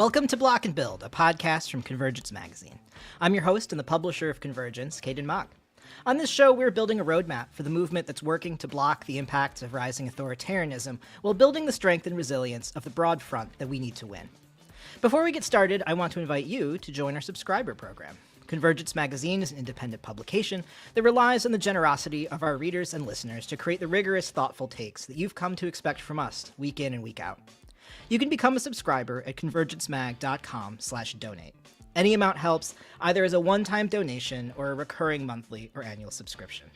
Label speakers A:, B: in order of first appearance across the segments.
A: Welcome to Block and Build, a podcast from Convergence Magazine. I'm your host and the publisher of Convergence, Cayden. On this show, we're building a roadmap for the movement that's working to block the impacts of rising authoritarianism while building the strength and resilience of the broad front that we need to win. Before we get started, I want to invite you to join our subscriber program. Convergence Magazine is an independent publication that relies on the generosity of our readers and listeners to create the rigorous, thoughtful takes that you've come to expect from us week in and week out. You can become a subscriber at convergencemag.com/donate. Any amount helps, either as a one-time donation or a recurring monthly or annual subscription.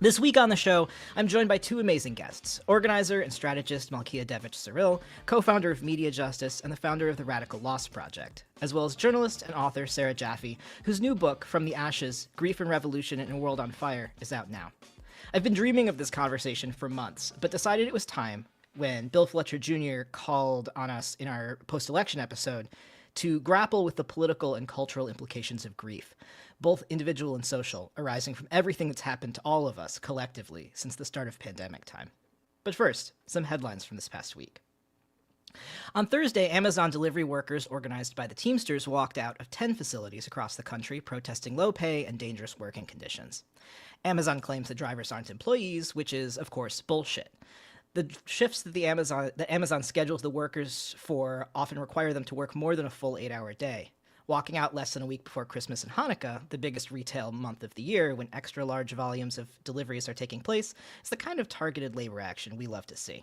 A: This week on the show, I'm joined by two amazing guests, organizer and strategist Malkia Devich Cyril, co-founder of MediaJustice and the founder of the Radical Loss Project, as well as journalist and author Sarah Jaffe, whose new book, From the Ashes, Grief and Revolution in a World on Fire, is out now. I've been dreaming of this conversation for months, but decided it was time when Bill Fletcher Jr. called on us in our post-election episode to grapple with the political and cultural implications of grief, both individual and social, arising from everything that's happened to all of us collectively since the start of pandemic time. But first, some headlines from this past week. On Thursday, Amazon delivery workers organized by the Teamsters walked out of 10 facilities across the country protesting low pay and dangerous working conditions. Amazon claims the drivers aren't employees, which is, of course, bullshit. The shifts that Amazon schedules the workers for often require them to work more than a full 8-hour day. Walking out less than a week before Christmas and Hanukkah, the biggest retail month of the year when extra large volumes of deliveries are taking place, is the kind of targeted labor action we love to see.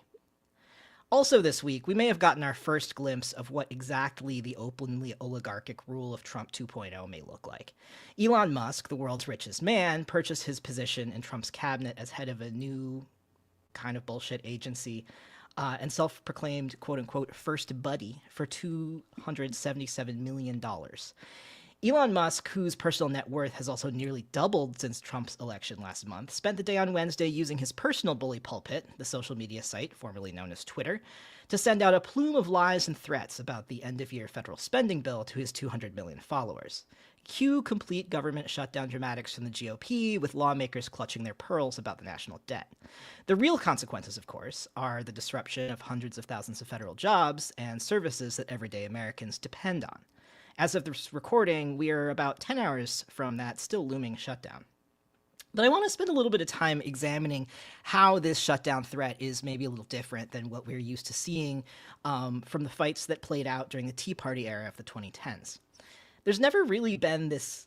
A: Also this week, we may have gotten our first glimpse of what exactly the openly oligarchic rule of Trump 2.0 may look like. Elon Musk, the world's richest man, purchased his position in Trump's cabinet as head of a new kind of bullshit agency and self-proclaimed quote-unquote first buddy for $277 million. Elon Musk, whose personal net worth has also nearly doubled since Trump's election last month, spent the day on Wednesday using his personal bully pulpit, the social media site formerly known as Twitter, to send out a plume of lies and threats about the end-of-year federal spending bill to his 200 million followers. Cue complete government shutdown dramatics from the GOP, with lawmakers clutching their pearls about the national debt. The real consequences, of course, are the disruption of hundreds of thousands of federal jobs and services that everyday Americans depend on. As of this recording, we are about 10 hours from that still looming shutdown. But I want to spend a little bit of time examining how this shutdown threat is maybe a little different than what we're used to seeing from the fights that played out during the Tea Party era of the 2010s. There's never really been this,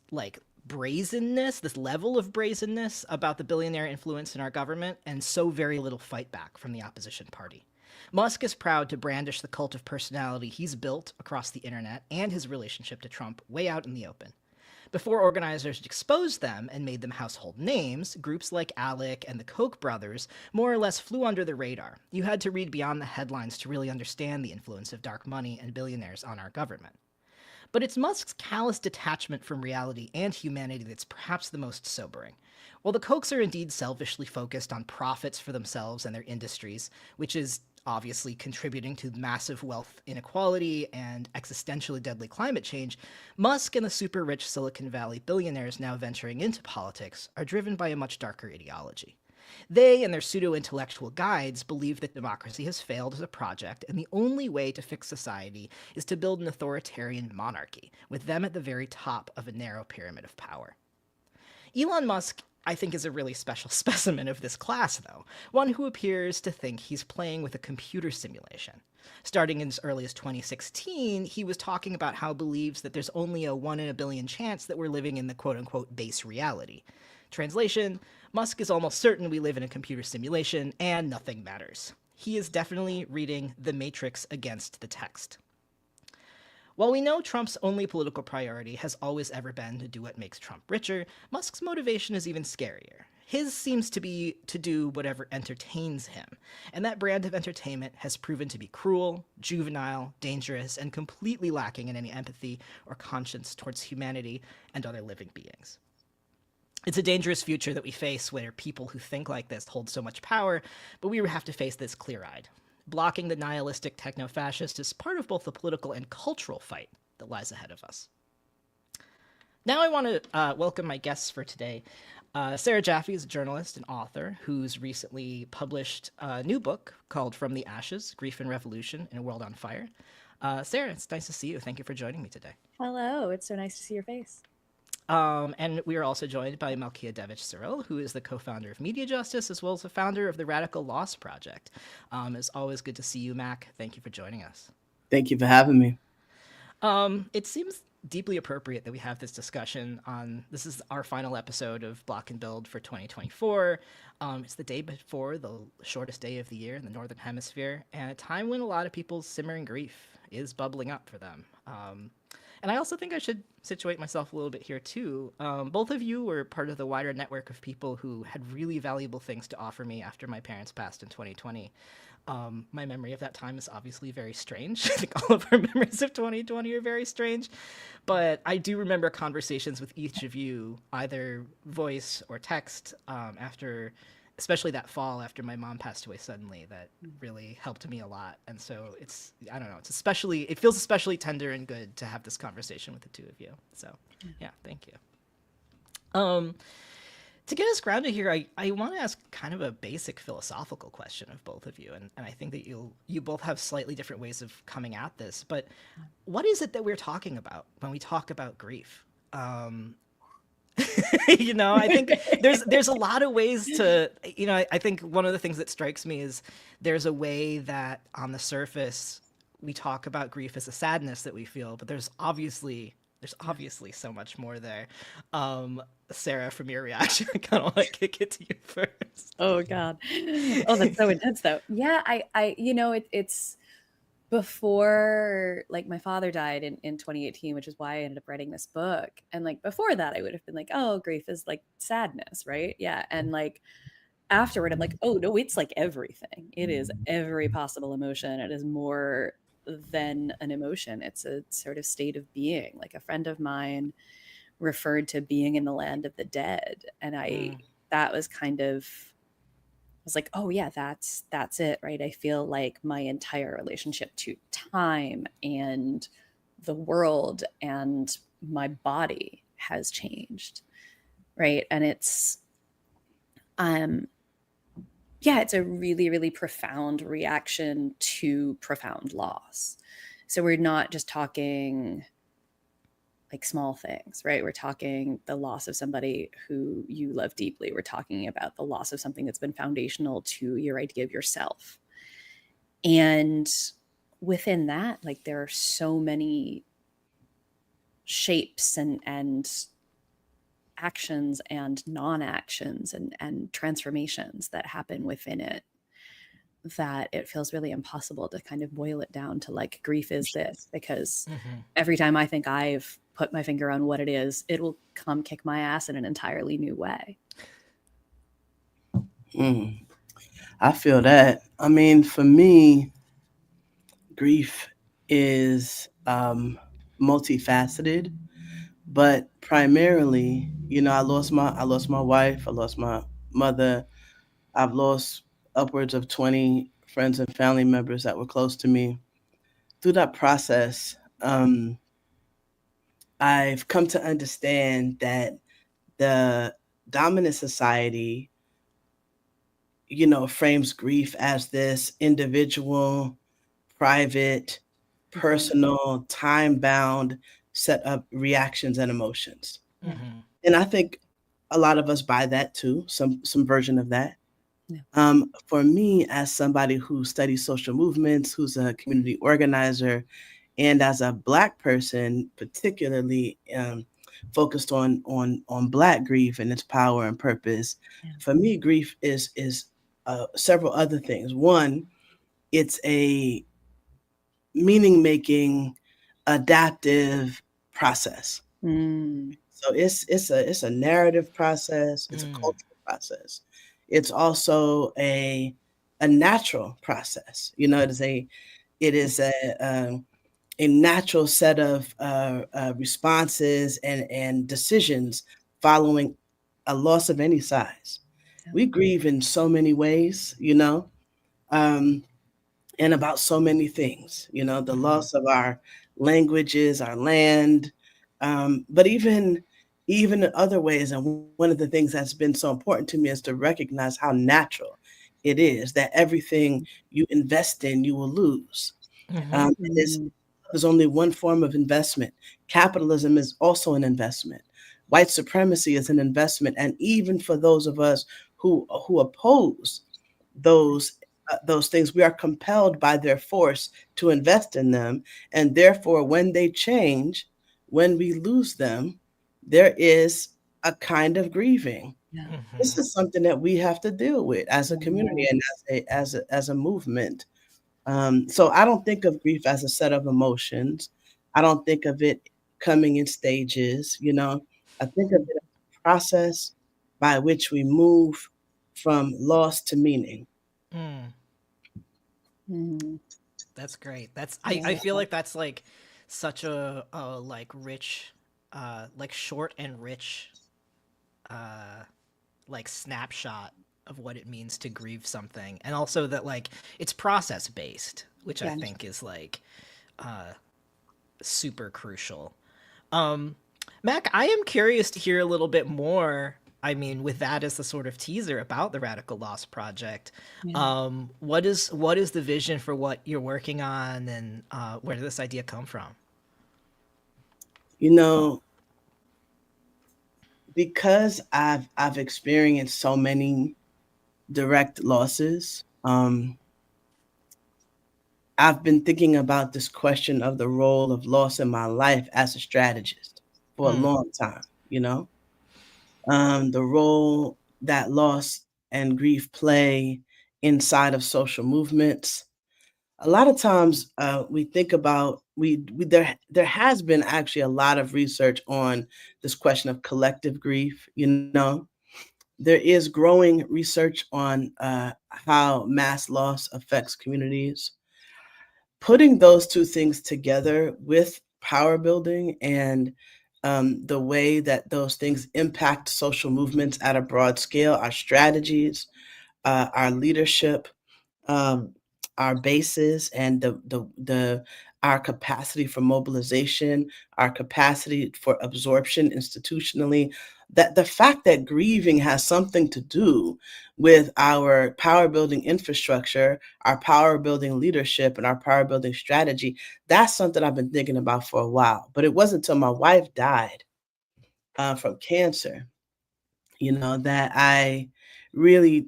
A: brazenness, this level of brazenness about the billionaire influence in our government, and so very little fight back from the opposition party. Musk is proud to brandish the cult of personality he's built across the internet and his relationship to Trump way out in the open. Before organizers exposed them and made them household names, groups like ALEC and the Koch brothers more or less flew under the radar. You had to read beyond the headlines to really understand the influence of dark money and billionaires on our government. But it's Musk's callous detachment from reality and humanity that's perhaps the most sobering. While the Kochs are indeed selfishly focused on profits for themselves and their industries, which is obviously contributing to massive wealth inequality and existentially deadly climate change, Musk and the super-rich Silicon Valley billionaires now venturing into politics are driven by a much darker ideology. They and their pseudo-intellectual guides believe that democracy has failed as a project, and the only way to fix society is to build an authoritarian monarchy, with them at the very top of a narrow pyramid of power. Elon Musk, I think, is a really special specimen of this class, though, one who appears to think he's playing with a computer simulation. Starting as early as 2016, he was talking about how he believes that there's only a 1 in a billion chance that we're living in the quote-unquote base reality. Translation, Musk is almost certain we live in a computer simulation and nothing matters. He is definitely reading The Matrix against the text. While we know Trump's only political priority has always ever been to do what makes Trump richer, Musk's motivation is even scarier. His seems to be to do whatever entertains him, and that brand of entertainment has proven to be cruel, juvenile, dangerous, and completely lacking in any empathy or conscience towards humanity and other living beings. It's a dangerous future that we face where people who think like this hold so much power, but we have to face this clear-eyed. Blocking the nihilistic techno-fascist is part of both the political and cultural fight that lies ahead of us. Now I want to welcome my guests for today. Sarah Jaffe is a journalist and author who's recently published a new book called From the Ashes, Grief and Revolution in a World on Fire. Sarah, it's nice to see you. Thank you for joining me today.
B: Hello, it's so nice to see your face.
A: And we are also joined by Malkia Devich Cyril, who is the co-founder of MediaJustice, as well as the founder of the Radical Loss Project. It's always good to see you, Mac. Thank you for joining us.
C: Thank you for having me.
A: It seems deeply appropriate that we have this discussion on this is our final episode of Block and Build for 2024. It's the day before the shortest day of the year in the Northern Hemisphere, and a time when a lot of people's simmering grief is bubbling up for them. And I also think I should situate myself a little bit here too. Both of you were part of the wider network of people who had really valuable things to offer me after my parents passed in 2020. My memory of that time is obviously very strange. I think all of our memories of 2020 are very strange. But I do remember conversations with each of you, either voice or text, after, especially that fall after my mom passed away suddenly, that really helped me a lot. And so I don't know, it feels especially tender and good to have this conversation with the two of you. So yeah, thank you. To get us grounded here, I want to ask kind of a basic philosophical question of both of you, and I think that you both have slightly different ways of coming at this. But what is it that we're talking about when we talk about grief? I think there's a lot of ways to, I think one of the things that strikes me is there's a way that on the surface we talk about grief as a sadness that we feel, but there's obviously so much more there. Sarah, from your reaction, I kind of want to kick it to you first.
B: Oh God. Oh, that's so intense though. Yeah, it's before like my father died in 2018, which is why I ended up writing this book. And like before that, I would have been like, oh, grief is like sadness, right? Yeah. And like afterward, I'm like, oh no, it's like everything. It is every possible emotion. It is more than an emotion. It's a sort of state of being. Like a friend of mine referred to being in the land of the dead. And that was kind of, I was like, oh yeah, that's it, right? I feel like my entire relationship to time and the world and my body has changed, right? And it's it's a really, really profound reaction to profound loss. So we're not just talking like small things, right? We're talking the loss of somebody who you love deeply. We're talking about the loss of something that's been foundational to your idea of yourself. And within that, like there are so many shapes and actions and non-actions and transformations that happen within it, that it feels really impossible to kind of boil it down to like grief is this, because every time I think I've put my finger on what it is, it will come kick my ass in an entirely new way.
C: I feel that. I mean, for me, grief is multifaceted, but primarily, I lost my wife, I lost my mother, I've lost upwards of 20 friends and family members that were close to me. Through that process, I've come to understand that the dominant society, frames grief as this individual, private, personal, time-bound set of reactions and emotions. And I think a lot of us buy that too, some version of that. Yeah. For me, as somebody who studies social movements, who's a community organizer, and as a Black person, particularly focused on Black grief and its power and purpose, for me, grief is several other things. One, it's a meaning-making, adaptive process. So it's a narrative process. It's a cultural process. It's also a natural process. It is a natural set of responses and decisions following a loss of any size. We grieve in so many ways, and about so many things, the loss of our languages, our land, but even in other ways. And one of the things that's been so important to me is to recognize how natural it is that everything you invest in, you will lose. And is only one form of investment. Capitalism is also an investment. White supremacy is an investment. And even for those of us who oppose those those things, we are compelled by their force to invest in them. And therefore, when they change, when we lose them, there is a kind of grieving.
B: Yeah.
C: This is something that we have to deal with as a community
B: Yeah.
C: and as a movement. So I don't think of grief as a set of emotions. I don't think of it coming in stages. I think of it as a process by which we move from loss to meaning.
A: Mm,
B: Mm.
A: that's great. I
B: Yeah.
A: feel like that's like such a like rich, like short and rich, uh, like snapshot of what it means to grieve something, and also that like it's process based, which I
B: Yeah.
A: think is like super crucial. Um, Mac, I am curious to hear a little bit more. I mean, with that as the sort of teaser about the Radical Loss Project,
B: Yeah.
A: what is the vision for what you're working on, and where did this idea come from?
C: You know, because I've experienced so many direct losses, I've been thinking about this question of the role of loss in my life as a strategist for a
A: Mm,
C: long time. The role that loss and grief play inside of social movements. A lot of times we think about there has been actually a lot of research on this question of collective grief. There is growing research on how mass loss affects communities. Putting those two things together with power building and the way that those things impact social movements at a broad scale, our strategies, our leadership, um, our bases, and the our capacity for mobilization, our capacity for absorption institutionally. That the fact that grieving has something to do with our power building infrastructure, our power building leadership, and our power building strategy, that's something I've been thinking about for a while. But it wasn't until my wife died from cancer, that I really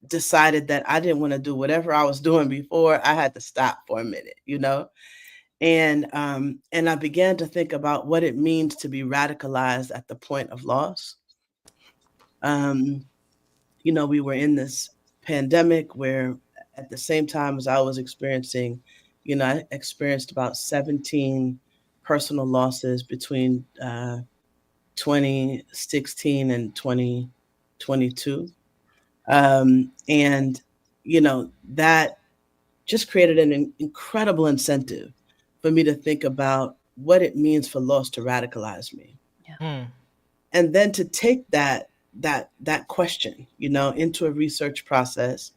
C: decided that I didn't want to do whatever I was doing before. I had to stop for a minute. And I began to think about what it means to be radicalized at the point of loss. Um, we were in this pandemic where at the same time as I was I experienced about 17 personal losses between 2016 and 2022. And that just created an incredible incentive for me to think about what it means for loss to radicalize me.
A: mm,
C: And then to take that question, into a research process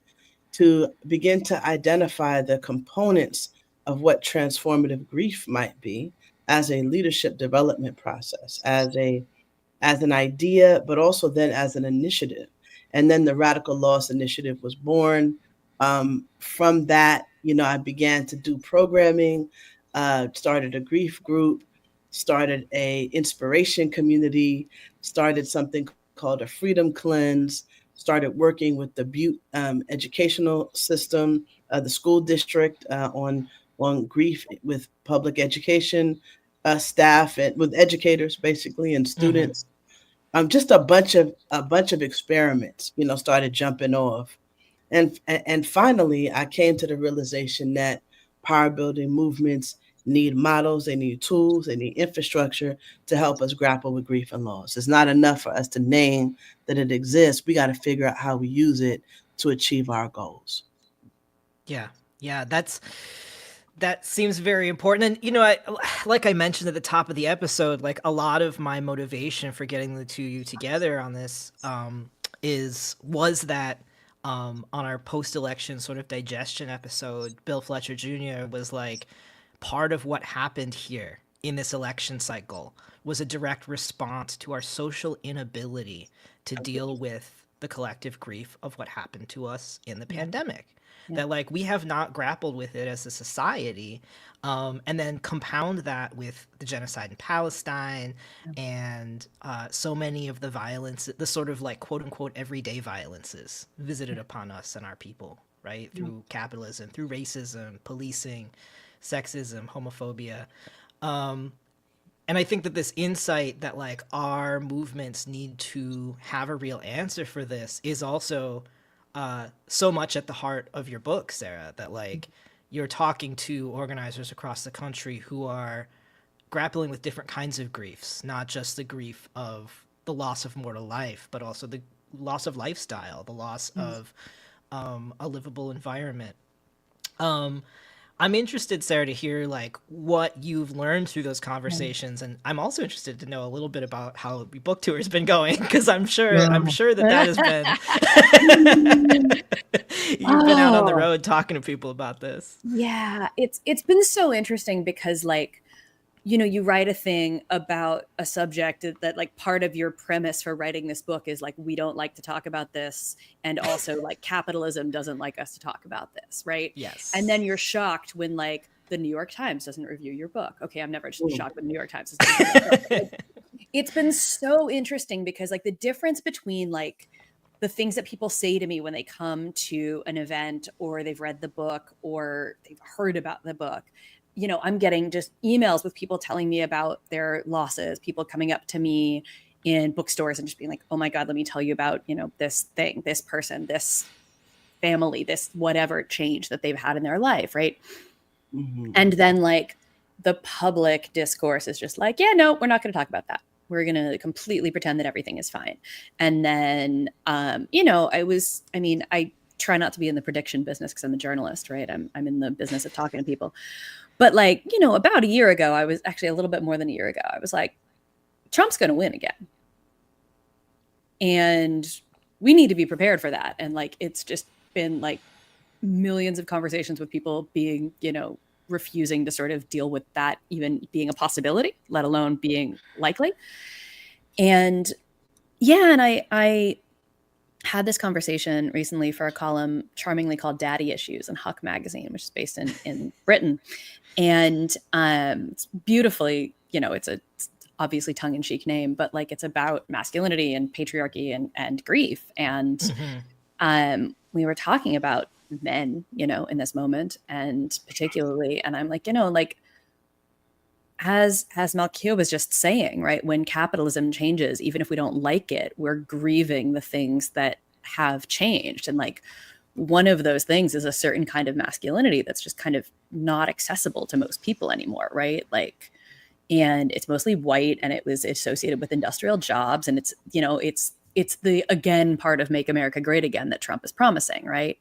C: to begin to identify the components of what transformative grief might be as a leadership development process, as an idea, but also then as an initiative. And then the Radical Loss Initiative was born. From that, I began to do programming, started a grief group, started a inspiration community, started something called a Freedom Cleanse, started working with the Butte educational system, the school district on grief with public education staff and with educators basically and
A: mm-hmm.
C: students. Just a bunch of experiments, started jumping off, and finally, I came to the realization that power building movements need models, they need tools, they need infrastructure to help us grapple with grief and loss. It's not enough for us to name that it exists. We got to figure out how we use it to achieve our goals.
A: Yeah, yeah, that seems very important. And I like I mentioned at the top of the episode, like a lot of my motivation for getting the two of you together on this was that on our post-election sort of digestion episode, Bill Fletcher Jr. was like, part of what happened here in this election cycle was a direct response to our social inability to deal with the collective grief of what happened to us in the
B: Yeah.
A: pandemic.
B: Yeah.
A: That like we have not grappled with it as a society, and then compound that with the genocide in Palestine and so many of the violence, the sort of like quote unquote everyday violences visited upon us and our people, right? Through capitalism, through racism, policing, sexism, homophobia. And I think that this insight that like our movements need to have a real answer for this is also so much at the heart of your book, Sarah, that like you're talking to organizers across the country who are grappling with different kinds of griefs, not just the grief of the loss of mortal life, but also the loss of lifestyle, the loss of a livable environment. I'm interested, Sarah, to hear like what you've learned through those conversations, and I'm also interested to know a little bit about how the book tour has been going, because I'm sure that has been you've been out on the road talking to people about this.
B: Yeah, it's been so interesting because like, you know, you write a thing about a subject that like part of your premise for writing this book is like, we don't like to talk about this. And also like capitalism doesn't like us to talk about this. Right.
A: Yes.
B: And then you're shocked when like the New York Times doesn't review your book. Okay. I'm never shocked when the New York Times doesn't review your book. Like, it's been so interesting because like the difference between like the things that people say to me when they come to an event or they've read the book or they've heard about the book, you know, I'm getting just emails with people telling me about their losses, people coming up to me in bookstores and just being like, oh my God, let me tell you about, you know, this thing, this person, this family, this whatever change that they've had in their life. Right. Mm-hmm. And then like the public discourse is just like, yeah, no, we're not going to talk about that. We're going to completely pretend that everything is fine. And then, you know, I try not to be in the prediction business because I'm a journalist, right? I'm in the business of talking to people. But like, you know, about a year ago, I was actually a little bit more than a year ago. I was like, Trump's going to win again. And we need to be prepared for that. And like, it's just been like millions of conversations with people being, you know, refusing to sort of deal with that even being a possibility, let alone being likely. And yeah, and I had this conversation recently for a column charmingly called Daddy Issues in Huck magazine, which is based in Britain. And it's beautifully, you know, it's obviously tongue-in-cheek name, but like it's about masculinity and patriarchy and grief. And we were talking about men, you know, in this moment, and particularly, and I'm like, you know, like as Malkia was just saying, right, when capitalism changes, even if we don't like it, we're grieving the things that have changed. And like one of those things is a certain kind of masculinity that's just kind of not accessible to most people anymore, right? Like, and it's mostly white, and it was associated with industrial jobs, and it's, you know, it's the again part of Make America Great Again that Trump is promising, right?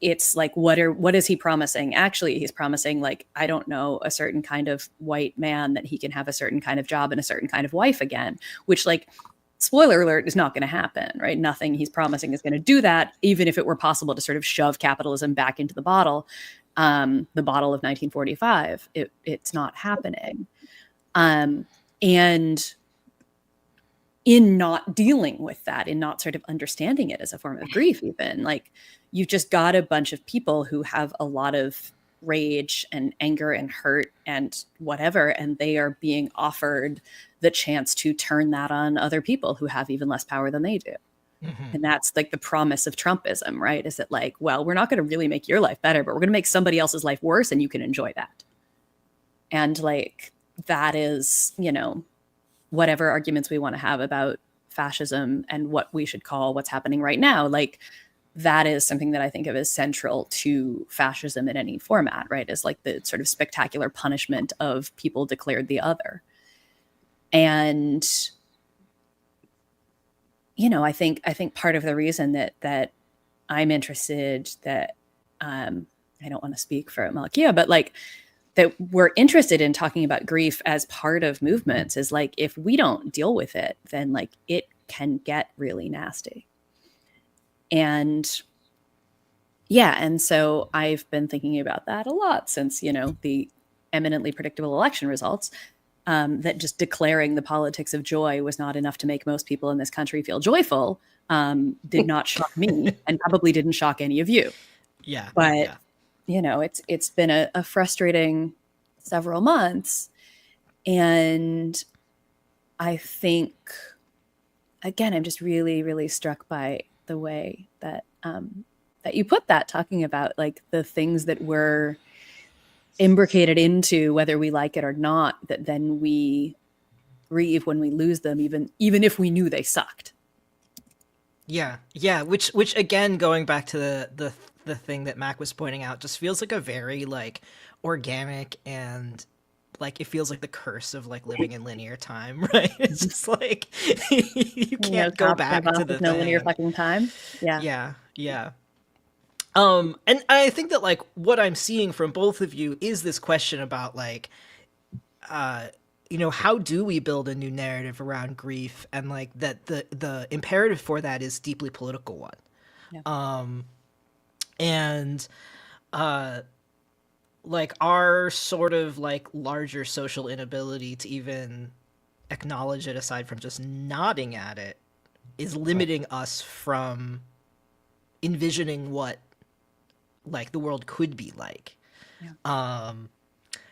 B: It's like, what is he promising? Actually, he's promising, like, I don't know, a certain kind of white man that he can have a certain kind of job and a certain kind of wife again, which, like, spoiler alert, is not going to happen, right? Nothing he's promising is going to do that, even if it were possible to sort of shove capitalism back into the bottle of 1945. It's not happening. And in not dealing with that, in not sort of understanding it as a form of grief, even, like, you've just got a bunch of people who have a lot of rage and anger and hurt and whatever, and they are being offered the chance to turn that on other people who have even less power than they do. And that's like the promise of Trumpism, right? Is that like, well, we're not going to really make your life better, but we're going to make somebody else's life worse, and you can enjoy that. And like, that is, you know, whatever arguments we want to have about fascism and what we should call what's happening right now, like, that is something that I think of as central to fascism in any format, right? Is like the sort of spectacular punishment of people declared the other. And, you know, I think part of the reason that I'm interested, that I don't want to speak for Malkia, but like that we're interested in talking about grief as part of movements is like, if we don't deal with it, then like it can get really nasty. And yeah, and so I've been thinking about that a lot since, you know, the eminently predictable election results, that just declaring the politics of joy was not enough to make most people in this country feel joyful. did not shock me and probably didn't shock any of you.
A: Yeah.
B: But
A: yeah.
B: you know, it's been a frustrating several months. And I think, again, I'm just really, really struck by the way that that you put that, talking about like the things that were imbricated into, whether we like it or not, that then we grieve when we lose them, even if we knew they sucked.
A: Yeah, yeah. Which again, going back to the thing that Mac was pointing out, just feels like a very like organic, and like it feels like the curse of like living in linear time, right? It's just like you can't go back to the
B: no
A: thing.
B: linear fucking time. Yeah.
A: Yeah, yeah. And I think that like what I'm seeing from both of you is this question about like, you know, how do we build a new narrative around grief, and like that the imperative for that is deeply political one.
B: Yeah.
A: And like our sort of like larger social inability to even acknowledge it, aside from just nodding at it, is limiting us from envisioning what like the world could be like.
B: Yeah.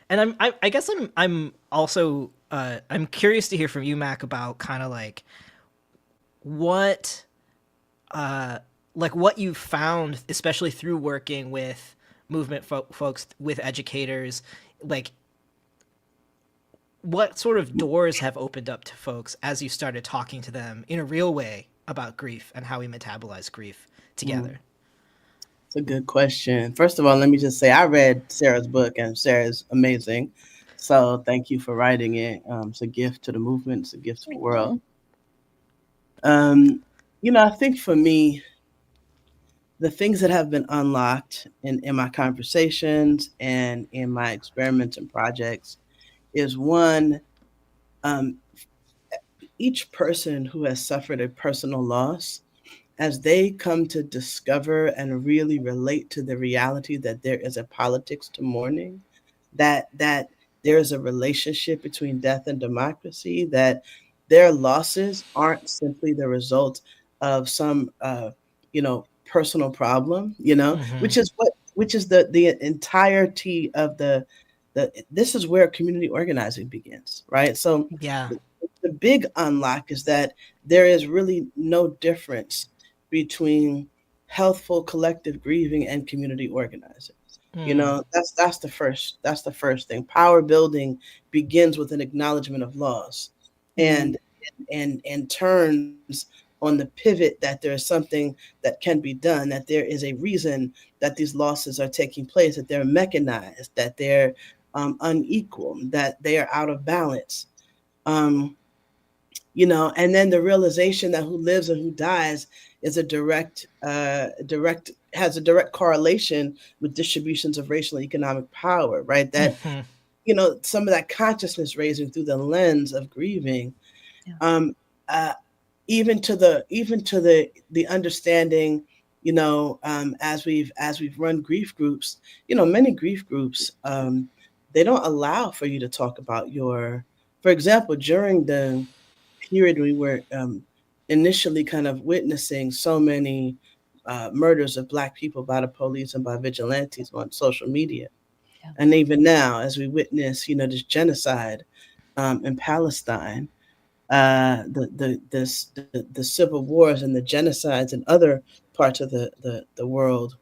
A: And I guess I'm also I'm curious to hear from you, Mac, about kind of like what you found, especially through working with movement folks, with educators, like what sort of doors have opened up to folks as you started talking to them in a real way about grief and how we metabolize grief together.
C: It's a good question. First of all, let me just say I read Sarah's book, and Sarah's amazing. So thank you for writing it. It's a gift to the movement. It's a gift to the world. You know, I think for me, the things that have been unlocked in my conversations and in my experiments and projects is one, each person who has suffered a personal loss, as they come to discover and really relate to the reality that there is a politics to mourning, that there is a relationship between death and democracy, that their losses aren't simply the result of some you know, personal problem, you know, which is the entirety of the this is where community organizing begins, right? So
A: Yeah.
C: the big unlock is that there is really no difference between healthful collective grieving and community organizing. You know, that's the first thing. Power building begins with an acknowledgement of loss, and turns on the pivot that there is something that can be done, that there is a reason that these losses are taking place, that they're mechanized, that they're unequal, that they are out of balance. You know, and then the realization that who lives and who dies is a direct correlation with distributions of racial and economic power, right? That you know, some of that consciousness raising through the lens of grieving, even to the understanding, you know, as we've run grief groups, you know, many grief groups, they don't allow for you to talk about your, for example, during the period we were initially kind of witnessing so many murders of Black people by the police and by vigilantes on social media.
B: Yeah.
C: And even now, as we witness, you know, this genocide in Palestine, the civil wars and the genocides in other parts of the world,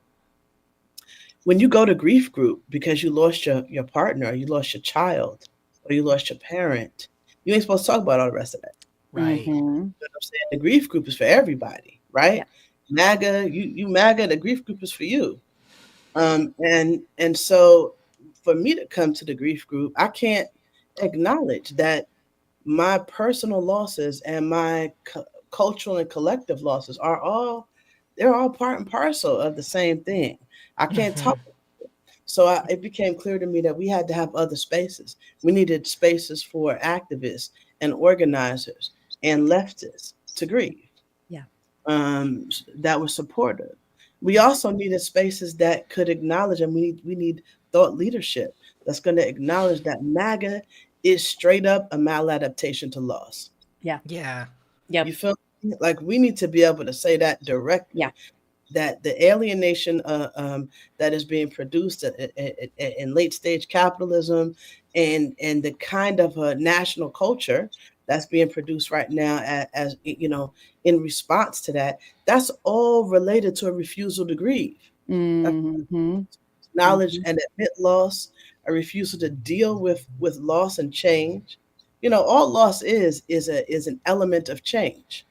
C: when you go to grief group because you lost your partner, or you lost your child, or you lost your parent, you ain't supposed to talk about all the rest of that.
A: Right.
C: You know what I'm saying? The grief group is for everybody, right? Yeah. MAGA, you MAGA, the grief group is for you. And so for me to come to the grief group, I can't acknowledge that my personal losses and my cultural and collective losses they're all part and parcel of the same thing. I can't talk. So it became clear to me that we had to have other spaces. We needed spaces for activists and organizers and leftists to grieve.
B: Yeah.
C: That were supportive. We also needed spaces that could acknowledge, and we need thought leadership that's going to acknowledge that MAGA is straight up a maladaptation to loss.
B: Yeah.
A: Yeah.
B: Yep.
C: You feel Like, we need to be able to say that directly.
B: Yeah.
C: That the alienation that is being produced in late stage capitalism, and the kind of a national culture that's being produced right now, as you know, in response to that, that's all related to a refusal to grieve.
B: Mm-hmm.
C: Knowledge and admit loss, a refusal to deal with loss and change. You know, all loss is an element of change.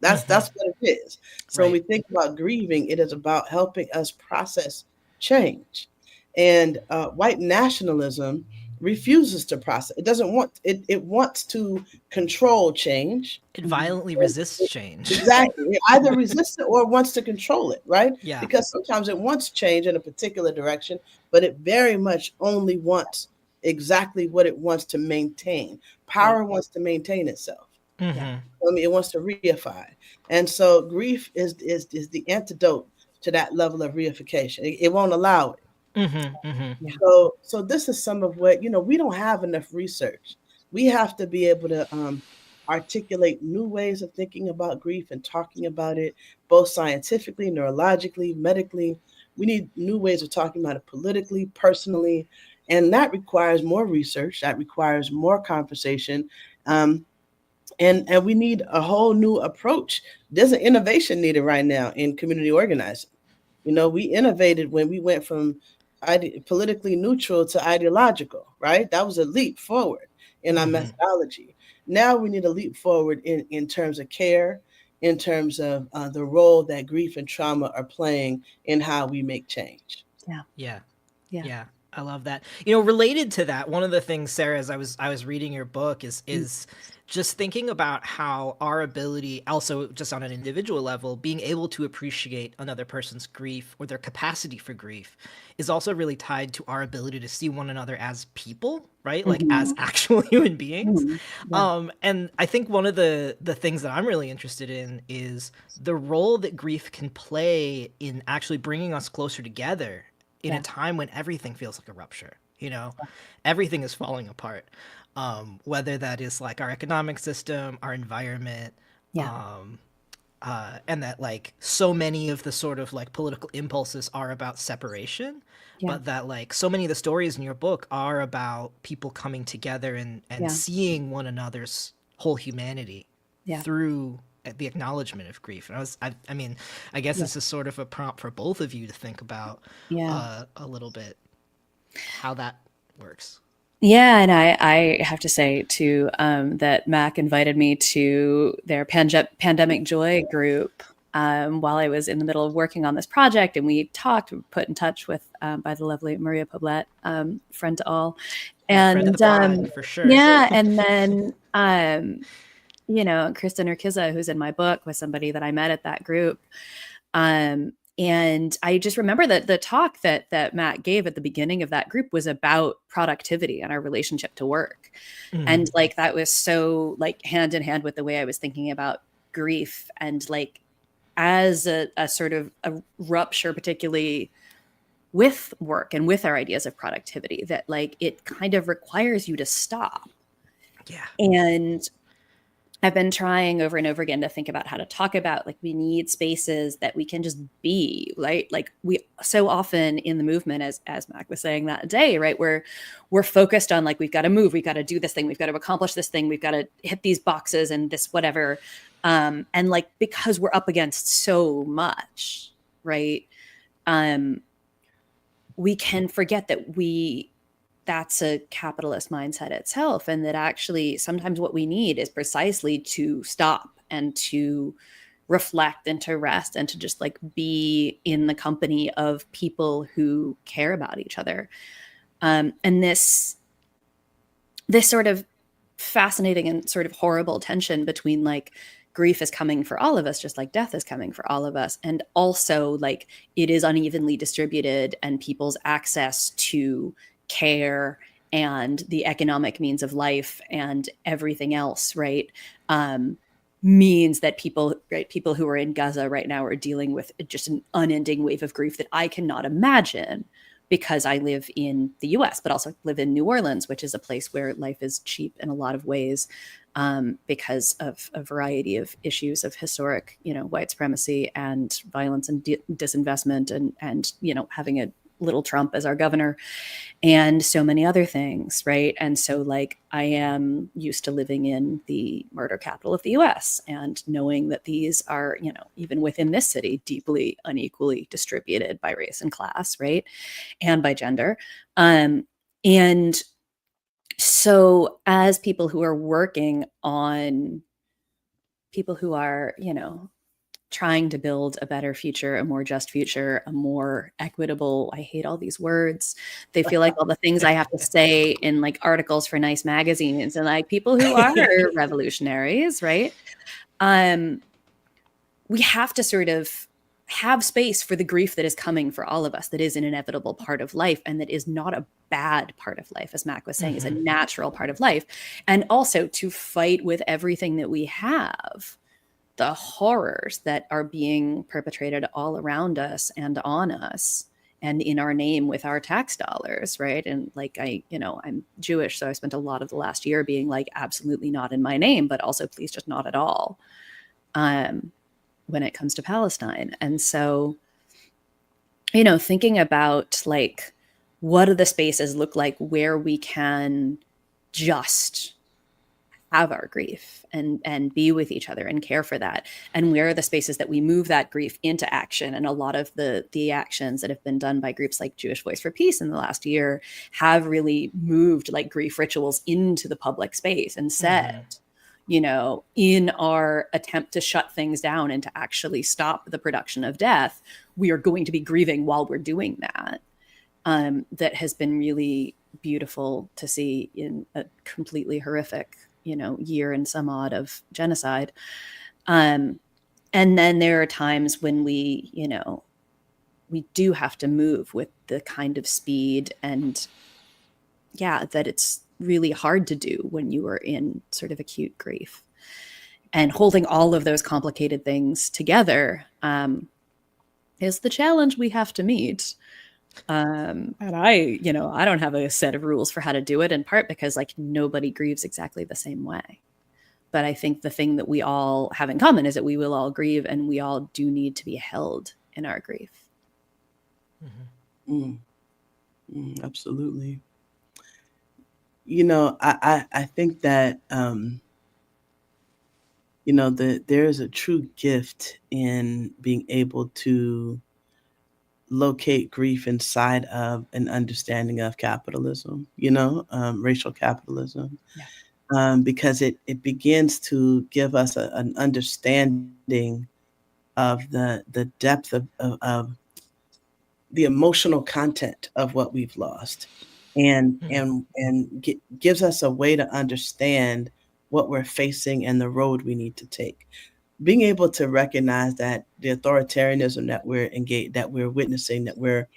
C: That's what it is. So when we think about grieving, it is about helping us process change. And white nationalism refuses to process. It doesn't want it. It wants to control change.
A: It violently resists change.
C: Exactly. It either resists it or wants to control it, right?
A: Yeah.
C: Because sometimes it wants change in a particular direction, but it very much only wants exactly what it wants to maintain. Power wants to maintain itself. I mean, it wants to reify. And so grief is the antidote to that level of reification. It won't allow it. So this is some of what, you know, we don't have enough research. We have to be able to articulate new ways of thinking about grief and talking about it, both scientifically, neurologically, medically. We need new ways of talking about it politically, personally, and that requires more research. That requires more conversation. And we need a whole new approach. There's an innovation needed right now in community organizing. You know, we innovated when we went from politically neutral to ideological, right? That was a leap forward in our methodology. Now we need a leap forward in terms of care, in terms of the role that grief and trauma are playing in how we make change.
A: Yeah. I love that. You know, related to that, one of the things, Sarah, as I was reading your book, is just thinking about how our ability, also just on an individual level, being able to appreciate another person's grief or their capacity for grief is also really tied to our ability to see one another as people, right? Like as actual human beings. And I think one of the things that I'm really interested in is the role that grief can play in actually bringing us closer together in a time when everything feels like a rupture, you know, everything is falling apart. Whether that is like our economic system, our environment, and that like so many of the sort of like political impulses are about separation, but that like so many of the stories in your book are about people coming together and seeing one another's whole humanity through the acknowledgement of grief. And I mean, I guess this is sort of a prompt for both of you to think about a little bit how that works.
B: Yeah, and I have to say too that Mac invited me to their Pandemic Joy group while I was in the middle of working on this project, and we talked, put in touch with by the lovely Maria Poblet, friend to all, and
A: friend of the pod, for sure.
B: Yeah, and then you know, Kristen Urquiza, who's in my book, was somebody that I met at that group. And I just remember that the talk that Matt gave at the beginning of that group was about productivity and our relationship to work. And like, that was so like hand in hand with the way I was thinking about grief, and like as a sort of a rupture, particularly with work and with our ideas of productivity, that like it kind of requires you to stop. And I've been trying over and over again to think about how to talk about, like, we need spaces that we can just be, right? Like, we so often in the movement, as Mac was saying that day, right, we're focused on like, we've got to move, we've got to do this thing, we've got to accomplish this thing, we've got to hit these boxes and this whatever. And like, because we're up against so much, right? We can forget that that's a capitalist mindset itself, and that actually sometimes what we need is precisely to stop and to reflect and to rest and to just like be in the company of people who care about each other. And this sort of fascinating and sort of horrible tension between like grief is coming for all of us, just like death is coming for all of us, and also like it is unevenly distributed, and people's access to care and the economic means of life and everything else, right, means that people who are in Gaza right now are dealing with just an unending wave of grief that I cannot imagine because I live in the US, but also live in New Orleans, which is a place where life is cheap in a lot of ways, because of a variety of issues of historic, white supremacy and violence and disinvestment and, having a little Trump as our governor and so many other things. Right. And so I am used to living in the murder capital of the US and knowing that these are, even within this city, deeply unequally distributed by race and class. Right. And by gender. And so as people who are working on people who are, trying to build a better future, a more just future, a more equitable, I hate all these words. They feel like all the things I have to say in articles for nice magazines and people who are revolutionaries, right? We have to sort of have space for the grief that is coming for all of us, that is an inevitable part of life and that is not a bad part of life, as Mac was saying, is a natural part of life. And also to fight with everything that we have, the horrors that are being perpetrated all around us and on us and in our name with our tax dollars, right? And I'm Jewish, so I spent a lot of the last year being absolutely not in my name, but also please just not at all when it comes to Palestine. And so, thinking about what do the spaces look like where we can just have our grief and be with each other and care for that, and where are the spaces that we move that grief into action. And a lot of the actions that have been done by groups like Jewish Voice for Peace in the last year have really moved grief rituals into the public space and said, in our attempt to shut things down and to actually stop the production of death, we are going to be grieving while we're doing that. That has been really beautiful to see in a completely horrific year and some odd of genocide. And then there are times when we do have to move with the kind of speed and that it's really hard to do when you are in sort of acute grief. And holding all of those complicated things together is the challenge we have to meet. And I don't have a set of rules for how to do it, in part because nobody grieves exactly the same way. But I think the thing that we all have in common is that we will all grieve and we all do need to be held in our grief.
C: Absolutely. I think that, there's a true gift in being able to locate grief inside of an understanding of capitalism, racial capitalism, because it begins to give us an understanding of the depth of the emotional content of what we've lost, and gives us a way to understand what we're facing and the road we need to take. Being able to recognize that the authoritarianism that we're witnessing, that we're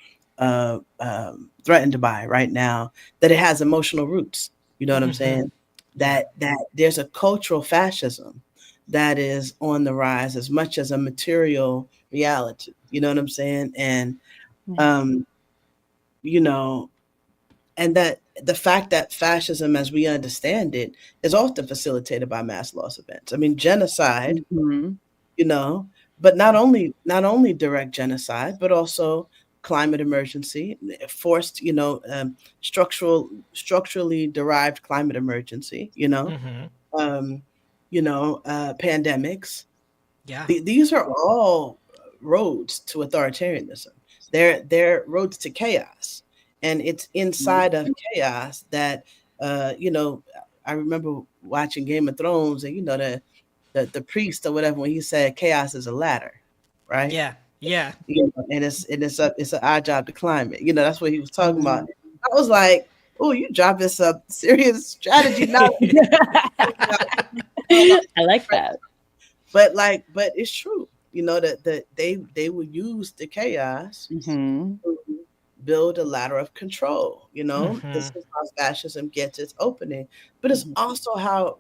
C: threatened by right now, that it has emotional roots. You know what I'm saying? That there's a cultural fascism that is on the rise as much as a material reality. You know what I'm saying? And and that the fact that fascism, as we understand it, is often facilitated by mass loss events. I mean, genocide, but not only direct genocide, but also climate emergency, forced, structurally derived climate emergency, pandemics.
A: Yeah.
C: These are all roads to authoritarianism. They're roads to chaos. And it's inside of chaos that, I remember watching Game of Thrones, and the priest or whatever, when he said chaos is a ladder, right?
A: Yeah.
C: And it's our job to climb it. That's what he was talking about. I was like, oh, you dropping some serious strategy now.
B: I like that.
C: But it's true, that they will use the chaos to build a ladder of control. This is how fascism gets its opening, but it's also how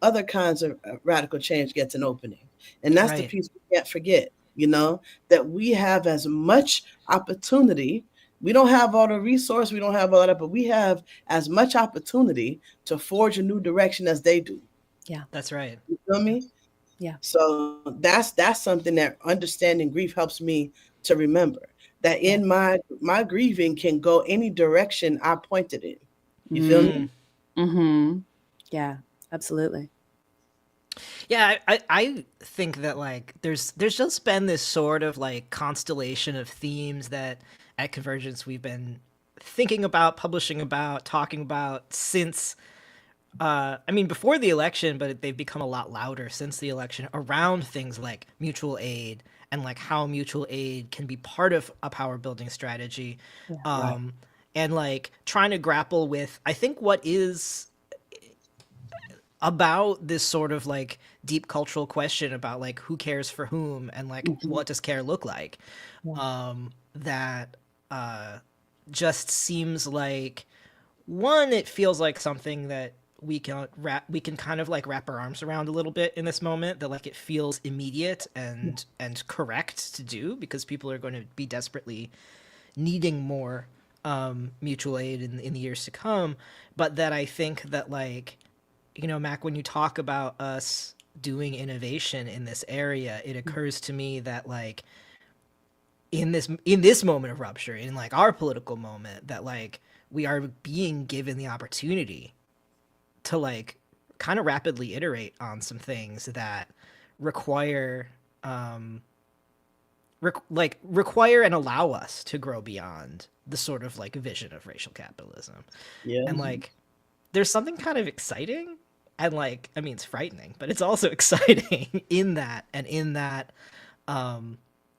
C: other kinds of radical change gets an opening. And that's the piece we can't forget, that we have as much opportunity We don't have all the resource, we don't have all that, but we have as much opportunity to forge a new direction as they do.
B: Yeah.
A: That's right.
C: You feel me?
B: Yeah.
C: So that's something that understanding grief helps me to remember, that in my grieving can go any direction I pointed in. You feel me?
B: Mm-hmm. Yeah, absolutely.
A: Yeah, I think that like there's just been this sort of like constellation of themes that at Convergence we've been thinking about, publishing about, talking about since I mean before the election, but they've become a lot louder since the election around things like mutual aid and like how mutual aid can be part of a power building strategy.
C: Right.
A: And like trying to grapple with I think what is about this sort of like deep cultural question about like who cares for whom and like what does care look like, that just seems like one, it feels like something that we can kind of like wrap our arms around a little bit in this moment, that like it feels immediate and correct to do because people are going to be desperately needing more mutual aid in the years to come. But that I think that like, you know, Mac, when you talk about us doing innovation in this area, it occurs to me that like in this moment of rupture, in like our political moment, that like we are being given the opportunity to like kind of rapidly iterate on some things that require require and allow us to grow beyond the sort of like vision of racial capitalism.
C: Yeah.
A: And like there's something kind of exciting and like I mean it's frightening, but it's also exciting in that and in that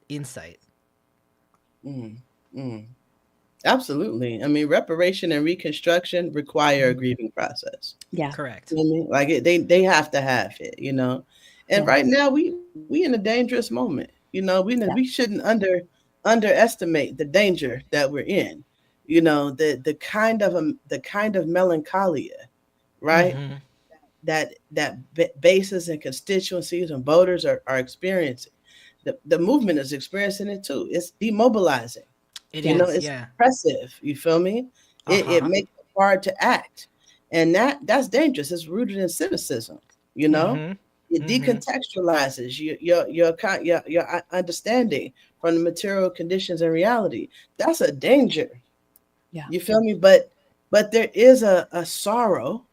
A: insight.
C: Absolutely. I mean, reparation and reconstruction require a grieving process.
B: Yeah.
A: Correct.
C: You know what I mean? Like they have to have it, you know. And right now we in a dangerous moment. You know, we shouldn't underestimate the danger that we're in. You know, the kind of melancholia, right? That bases and constituencies and voters are experiencing. The movement is experiencing it too. It's demobilizing.
A: It
C: You know,
A: is,
C: it's
A: yeah.
C: oppressive. You feel me? It makes it hard to act, and that's dangerous. It's rooted in cynicism. You know, it decontextualizes your understanding from the material conditions and reality. That's a danger.
B: Yeah.
C: You feel me? But there is a sorrow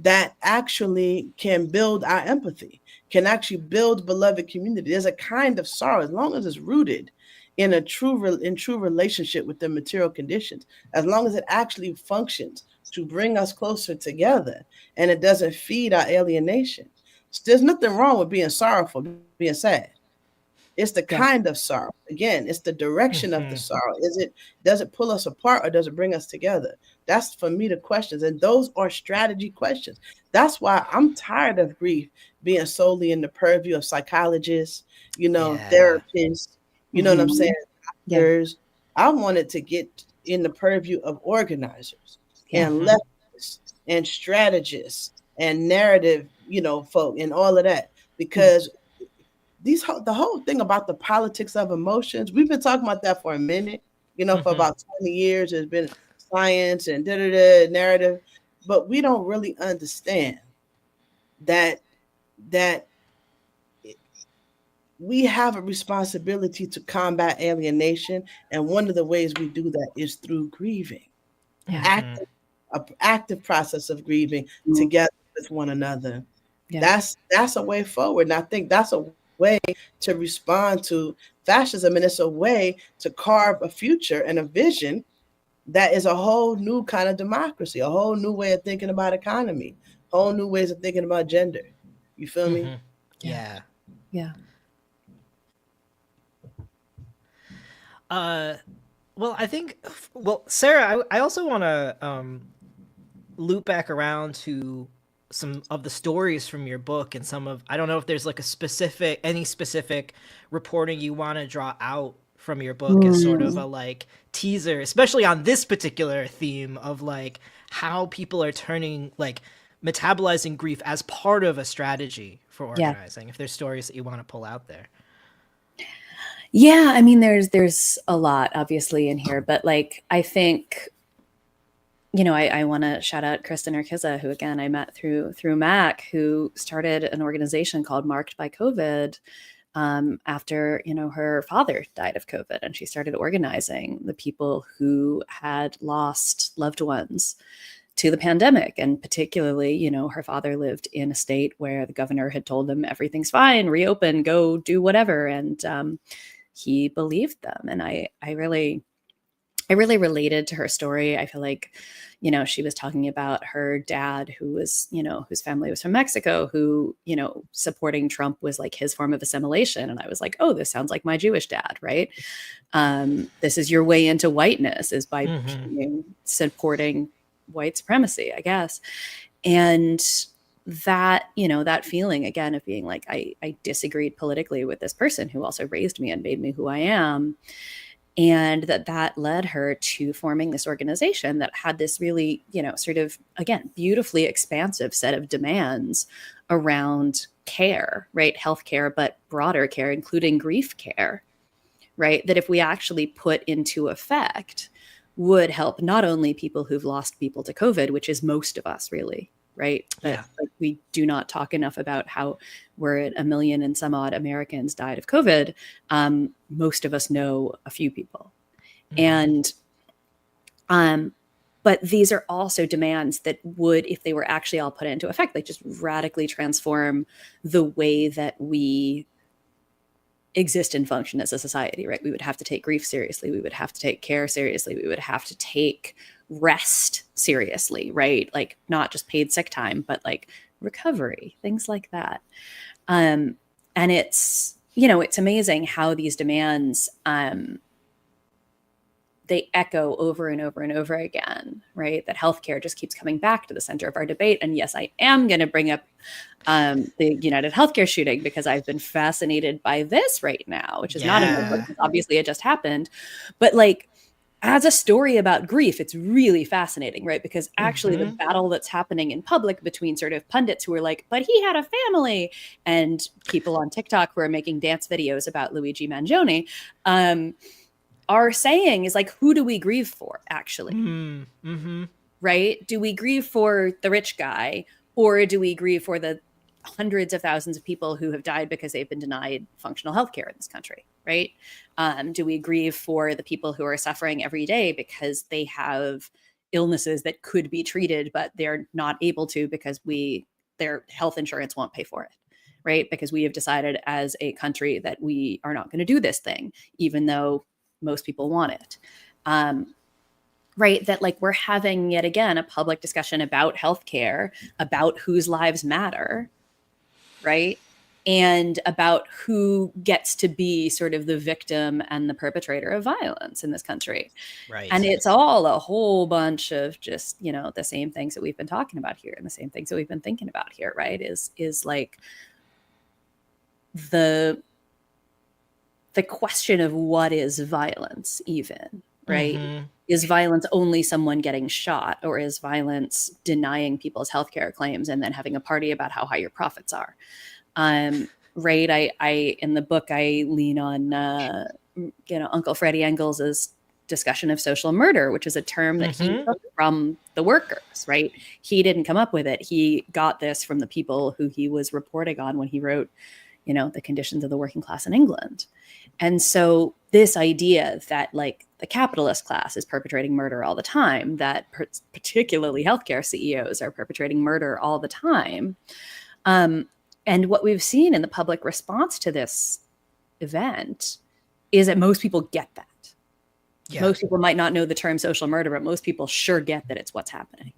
C: that actually can build our empathy, can actually build beloved community. There's a kind of sorrow, as long as it's rooted in a true relationship with the material conditions, as long as it actually functions to bring us closer together and it doesn't feed our alienation. There's nothing wrong with being sorrowful, being sad. It's the kind of sorrow. Again, it's the direction of the sorrow. Does it pull us apart or does it bring us together? That's for me the questions. And those are strategy questions. That's why I'm tired of grief being solely in the purview of psychologists, you know, therapists, you know what I'm saying? Doctors. I wanted to get in the purview of organizers and leftists and strategists and narrative, you know, folk and all of that. Because the whole thing about the politics of emotions, we've been talking about that for a minute, you know, for about 20 years. There's been science and narrative, but we don't really understand that we have a responsibility to combat alienation, and one of the ways we do that is through grieving, active process of grieving together with one another. That's a way forward, and I think that's a way to respond to fascism, and it's a way to carve a future and a vision that is a whole new kind of democracy, a whole new way of thinking about economy, whole new ways of thinking about gender. You feel me?
A: Yeah. Well, I think, Sarah, I also want to loop back around to some of the stories from your book and some of, I don't know if there's like any specific reporting you want to draw out from your book as sort of a like teaser, especially on this particular theme of like how people are turning, like metabolizing grief as part of a strategy for organizing, if there's stories that you want to pull out there.
B: Yeah, I mean, there's a lot obviously in here, but like I think, I want to shout out Kristen Urquiza, who again I met through Mac, who started an organization called Marked by COVID after her father died of COVID, and she started organizing the people who had lost loved ones to the pandemic. And particularly, her father lived in a state where the governor had told them everything's fine, reopen, go do whatever, and he believed them. And I really related to her story. I feel like, she was talking about her dad, who was, whose family was from Mexico, who, supporting Trump was like his form of assimilation. And I was like, oh, this sounds like my Jewish dad, right? This is your way into whiteness, is by supporting white supremacy, I guess. And that, that feeling again of being like, I disagreed politically with this person who also raised me and made me who I am. And that led her to forming this organization that had this really, sort of, again, beautifully expansive set of demands around care, right? Healthcare, but broader care, including grief care, right? That if we actually put into effect would help not only people who've lost people to COVID, which is most of us really, right?
A: Yeah.
B: Like, we do not talk enough about how we're at 1 million and some odd Americans died of COVID. Most of us know a few people. And, but these are also demands that would, if they were actually all put into effect, like just radically transform the way that we exist and function as a society, right? We would have to take grief seriously. We would have to take care seriously. We would have to take rest seriously, right? Like not just paid sick time, but like recovery, things like that. And it's, it's amazing how these demands, they echo over and over and over again, right? That healthcare just keeps coming back to the center of our debate. And yes, I am going to bring up the United Healthcare shooting because I've been fascinated by this right now, which is not in my book. Obviously, it just happened. But like, as a story about grief, it's really fascinating, right? Because actually the battle that's happening in public between sort of pundits who are like, but he had a family, and people on TikTok who are making dance videos about Luigi Mangione, are saying is like, who do we grieve for actually? Right? Do we grieve for the rich guy, or do we grieve for the hundreds of thousands of people who have died because they've been denied functional healthcare in this country, right? Do we grieve for the people who are suffering every day because they have illnesses that could be treated, but they're not able to because their health insurance won't pay for it, right? Because we have decided as a country that we are not going to do this thing, even though most people want it. Right? That like we're having yet again a public discussion about healthcare, about whose lives matter, right? And about who gets to be sort of the victim and the perpetrator of violence in this country.
A: Right.
B: And it's all a whole bunch of just, the same things that we've been talking about here and the same things that we've been thinking about here, right? Is like the question of what is violence even, right? Is violence only someone getting shot, or is violence denying people's healthcare claims and then having a party about how high your profits are? Right. I in the book, I lean on, Uncle Freddie Engels' discussion of social murder, which is a term that he took from the workers, right? He didn't come up with it. He got this from the people who he was reporting on when he wrote, The Conditions of the Working Class in England. And so this idea that like the capitalist class is perpetrating murder all the time, that particularly healthcare CEOs are perpetrating murder all the time. And what we've seen in the public response to this event is that most people get that. Yeah. Most people might not know the term social murder, but most people sure get that it's what's happening.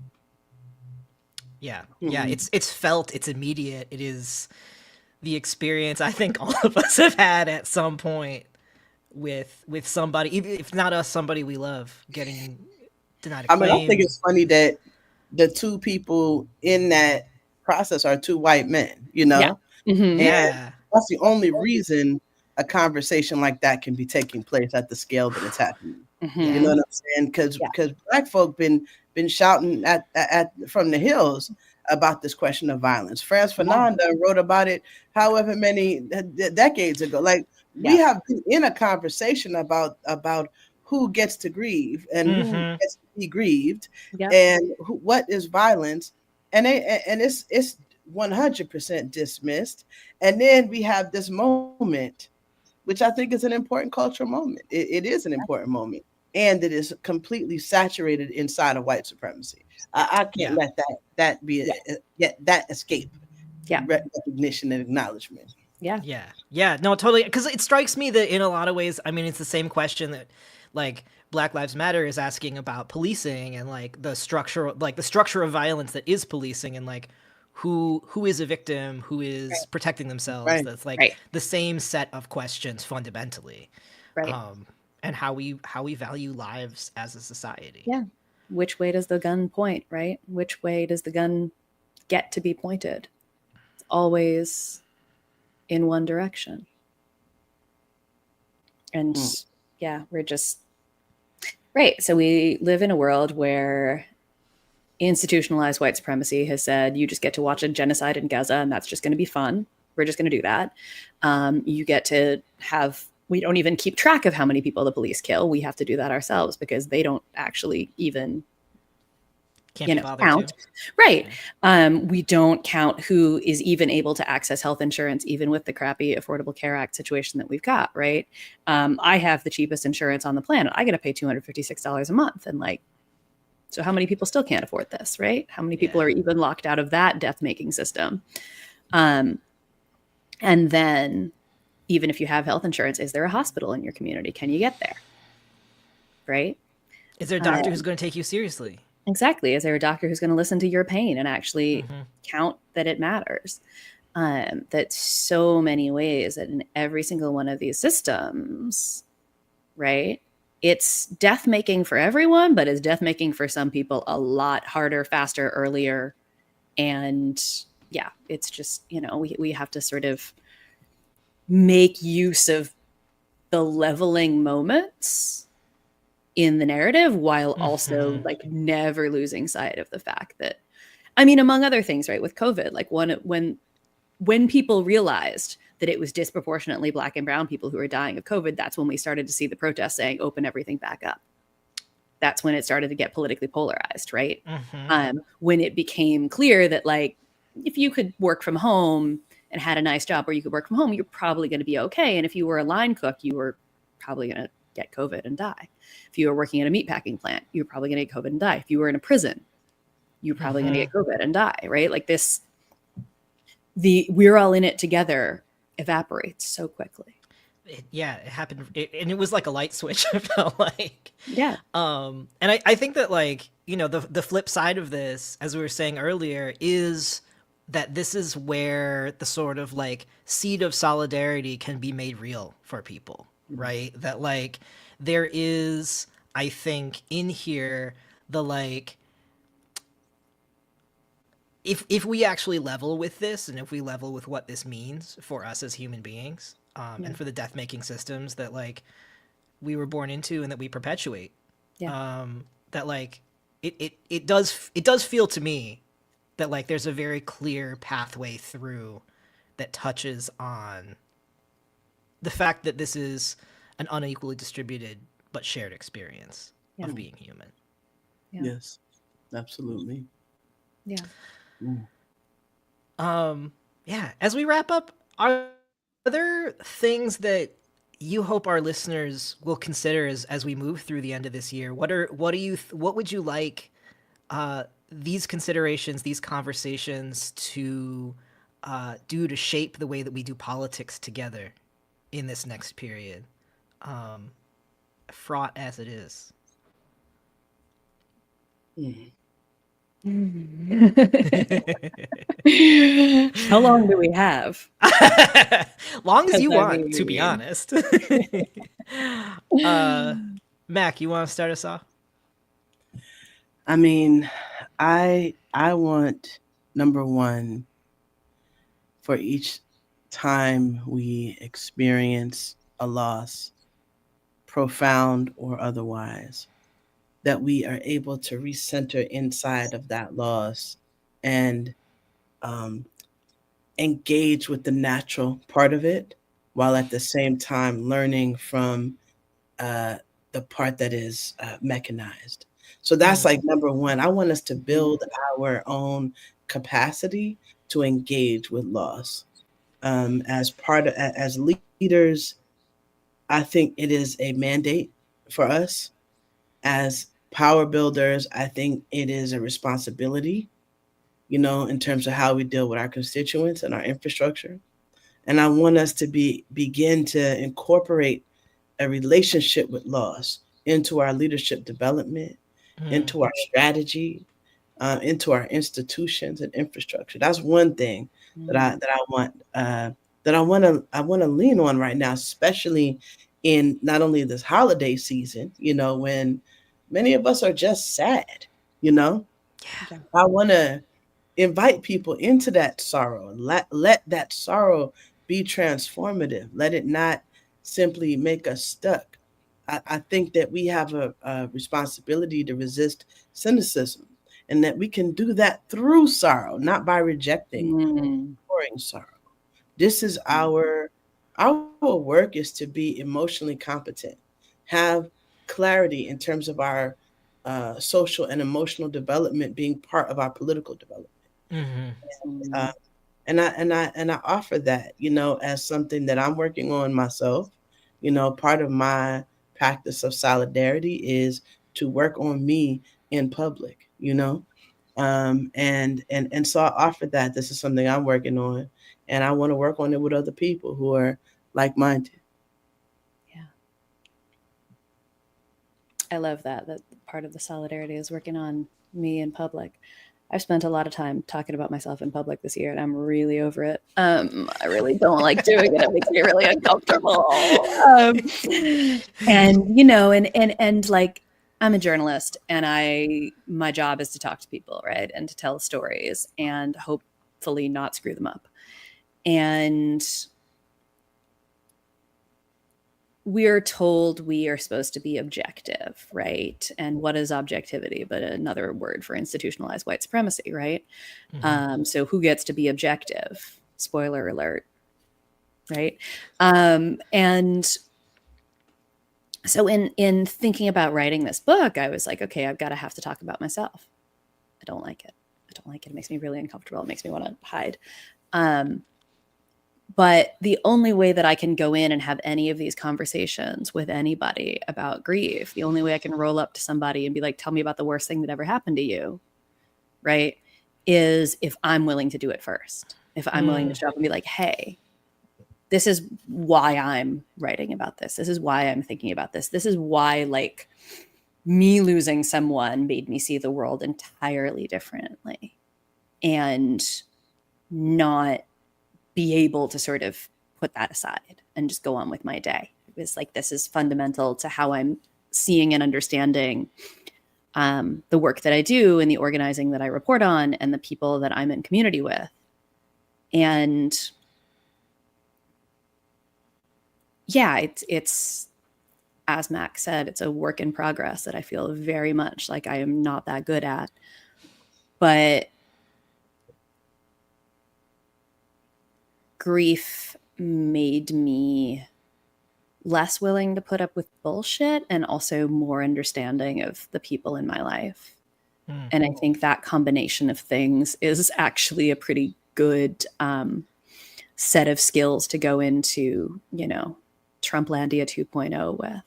A: Yeah. Yeah. It's felt, it's immediate. It is the experience I think all of us have had at some point with somebody, even if not us, somebody we love getting denied a claim.
C: I think it's funny that the two people in that process are two white men,
B: Yeah.
C: And that's the only reason a conversation like that can be taking place at the scale that it's happening. You know what I'm saying? Because Black folk been shouting at from the hills about this question of violence. Frantz Fanon wrote about it however many decades ago. Like, we have been in a conversation about who gets to grieve and who gets to be grieved, and what is violence, and it's 100% dismissed. And then we have this moment, which I think is an important cultural moment. It is an important moment, and it is completely saturated inside of white supremacy. I can't let that be that escape recognition and acknowledgement.
A: No, totally, because it strikes me that in a lot of ways, I mean, it's the same question that like Black Lives Matter is asking about policing and like the structure of violence that is policing, and like who is a victim, who is protecting themselves. That's like the same set of questions fundamentally, and how we value lives as a society.
B: Which way does the gun point, right? Which way does the gun get to be pointed? It's always in one direction. And we're just so we live in a world where institutionalized white supremacy has said you just get to watch a genocide in Gaza and that's just going to be fun. We're just going to do that. You get to we don't even keep track of how many people the police kill. We have to do that ourselves because they don't actually even count. We don't count who is even able to access health insurance, even with the crappy Affordable Care Act situation that we've got, right? I have the cheapest insurance on the planet. I got to pay $256 a month. And like, so how many people still can't afford this, right? How many people are even locked out of that death-making system? And then even if you have health insurance, is there a hospital in your community? Can you get there? Right?
A: Is there a doctor who's going to take you seriously?
B: Exactly. Is there a doctor who's going to listen to your pain and actually count that it matters? That so many ways that in every single one of these systems, right? It's death making for everyone, but it's death making for some people a lot harder, faster, earlier. And it's just, we have to sort of make use of the leveling moments in the narrative while also like never losing sight of the fact that, I mean, among other things, right, with COVID, like when people realized that it was disproportionately Black and brown people who were dying of COVID, that's when we started to see the protests saying, open everything back up. That's when it started to get politically polarized, right? When it became clear that like, if you could work from home and had a nice job where you could work from home, you're probably going to be okay. And if you were a line cook, you were probably going to get COVID and die. If you were working at a meatpacking plant, you're probably going to get COVID and die. If you were in a prison, you're probably going to get COVID and die, right? Like this, we're all in it together evaporates so quickly.
A: It happened. And it was like a light switch, it felt like. And I think that like, the flip side of this, as we were saying earlier, is that this is where the sort of like seed of solidarity can be made real for people, right? That like there is, I think, in here the like, if we actually level with this, and if we level with what this means for us as human beings, and for the death making systems that like we were born into and that we perpetuate, that like it does feel to me that like there's a very clear pathway through that touches on the fact that this is an unequally distributed but shared experience of being human.
C: Yes, absolutely.
A: As we wrap up, are there things that you hope our listeners will consider as we move through the end of this year? What would you like these considerations, these conversations to do to shape the way that we do politics together in this next period, fraught as it is?
B: How long do we have?
A: Long as you want, to be honest. Mac, you want to start us off?
C: I mean, I want, number one, for each time we experience a loss, profound or otherwise, that we are able to recenter inside of that loss and engage with the natural part of it while at the same time learning from the part that is mechanized. So that's like number one. I want us to build our own capacity to engage with loss. As leaders, I think it is a mandate for us. As power builders, I think it is a responsibility, in terms of how we deal with our constituents and our infrastructure. And I want us to begin to incorporate a relationship with loss into our leadership development, into our strategy, into our institutions and infrastructure. That's one thing that I want to lean on right now, especially in not only this holiday season, when many of us are just sad, I want to invite people into that sorrow and let that sorrow be transformative. Let it not simply make us stuck. I think that we have a responsibility to resist cynicism, and that we can do that through sorrow, not by rejecting ignoring sorrow. This is our work is to be emotionally competent, have clarity in terms of our social and emotional development being part of our political development. Uh, and I offer that, as something that I'm working on myself. Part of my practice of solidarity is to work on me in public. And so I offer that. This is something I'm working on, and I want to work on it with other people who are like-minded.
B: Yeah, I love that part of the solidarity is working on me in public. I've spent a lot of time talking about myself in public this year, and I'm really over it. I really don't like doing it. It makes me really uncomfortable. And like, I'm a journalist, and my job is to talk to people, right, and to tell stories, and hopefully not screw them up. And we're told we are supposed to be objective, right? And what is objectivity but another word for institutionalized white supremacy, right? So who gets to be objective? Spoiler alert, right? And so in thinking about writing this book, I was like, okay, I've got to have to talk about myself. I don't like it. It makes me really uncomfortable. It makes me want to hide. But the only way that I can go in and have any of these conversations with anybody about grief, the only way I can roll up to somebody and be like, tell me about the worst thing that ever happened to you, right, is if I'm willing to do it first. If I'm willing to show up and be like, hey, this is why I'm writing about this. This is why I'm thinking about this. This is why, like, me losing someone made me see the world entirely differently, and not be able to sort of put that aside and just go on with my day. It was like, this is fundamental to how I'm seeing and understanding the work that I do and the organizing that I report on and the people that I'm in community with. And yeah, it's as Mac said, it's a work in progress that I feel very much like I am not that good at. But grief made me less willing to put up with bullshit and also more understanding of the people in my life. And I think that combination of things is actually a pretty good set of skills to go into, Trumplandia 2.0 with.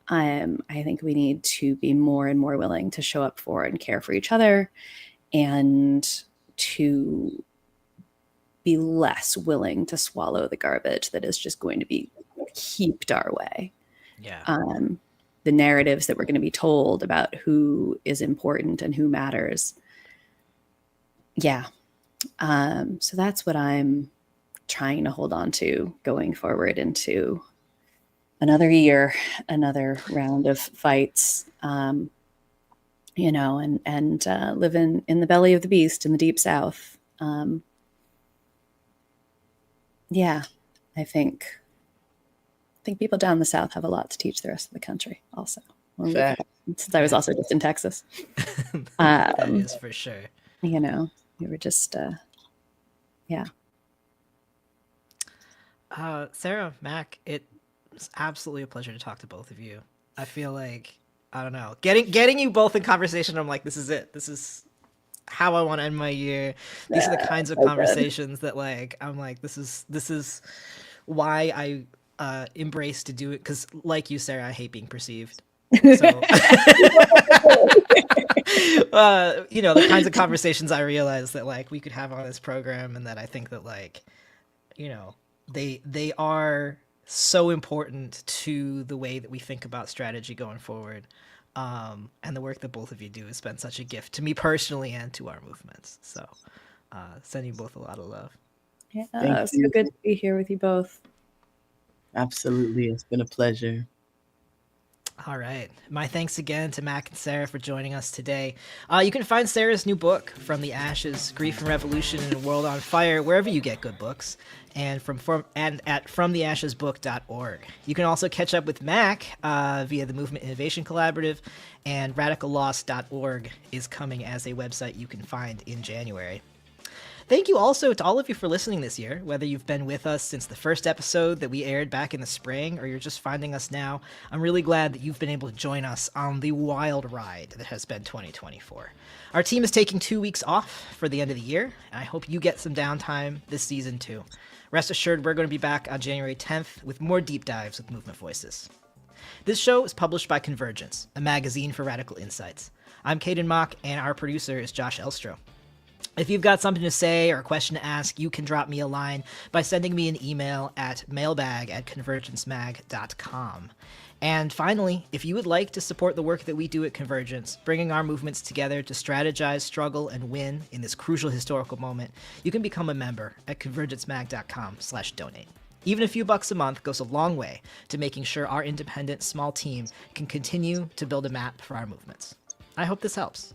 B: I think we need to be more and more willing to show up for and care for each other, and to be less willing to swallow the garbage that is just going to be heaped our way.
A: Yeah.
B: The narratives that we're going to be told about who is important and who matters. Yeah. So that's what I'm trying to hold on to going forward into another year, another round of fights, and living in the belly of the beast in the deep South. Yeah, I think people down the South have a lot to teach the rest of the country also. Since I was also just in Texas.
A: That is for sure.
B: We were just, yeah.
A: Sarah, Mac, it's absolutely a pleasure to talk to both of you. I feel like, I don't know, getting you both in conversation, I'm like, this is it. This is how I want to end my year. These are the kinds of conversations that, like, I'm like, this is why I embrace to do it, because like you, Sarah, I hate being perceived. So you know, the kinds of conversations I realize that, like, we could have on this program, and that I think that, like, you know, they are so important to the way that we think about strategy going forward. And the work that both of you do has been such a gift to me personally and to our movements. So send you both a lot of love.
B: Yeah, it's so good to be here with you both.
C: Absolutely. It's been a pleasure.
A: All right. My thanks again to Mac and Sarah for joining us today. You can find Sarah's new book, From the Ashes, Grief and Revolution in a World on Fire, wherever you get good books, and at fromtheashesbook.org. You can also catch up with Mac via the Movement Innovation Collaborative, and radicalloss.org is coming as a website you can find in January. Thank you also to all of you for listening this year, whether you've been with us since the first episode that we aired back in the spring, or you're just finding us now. I'm really glad that you've been able to join us on the wild ride that has been 2024. Our team is taking 2 weeks off for the end of the year, and I hope you get some downtime this season too. Rest assured, we're going to be back on January 10th with more deep dives with Movement Voices. This show is published by Convergence, a magazine for radical insights. I'm Cayden Mock, and our producer is Josh Elstro. If you've got something to say or a question to ask, you can drop me a line by sending me an email at mailbag@convergencemag.com. And finally, if you would like to support the work that we do at Convergence, bringing our movements together to strategize, struggle, and win in this crucial historical moment, you can become a member at convergencemag.com/donate. Even a few bucks a month goes a long way to making sure our independent small team can continue to build a map for our movements. I hope this helps.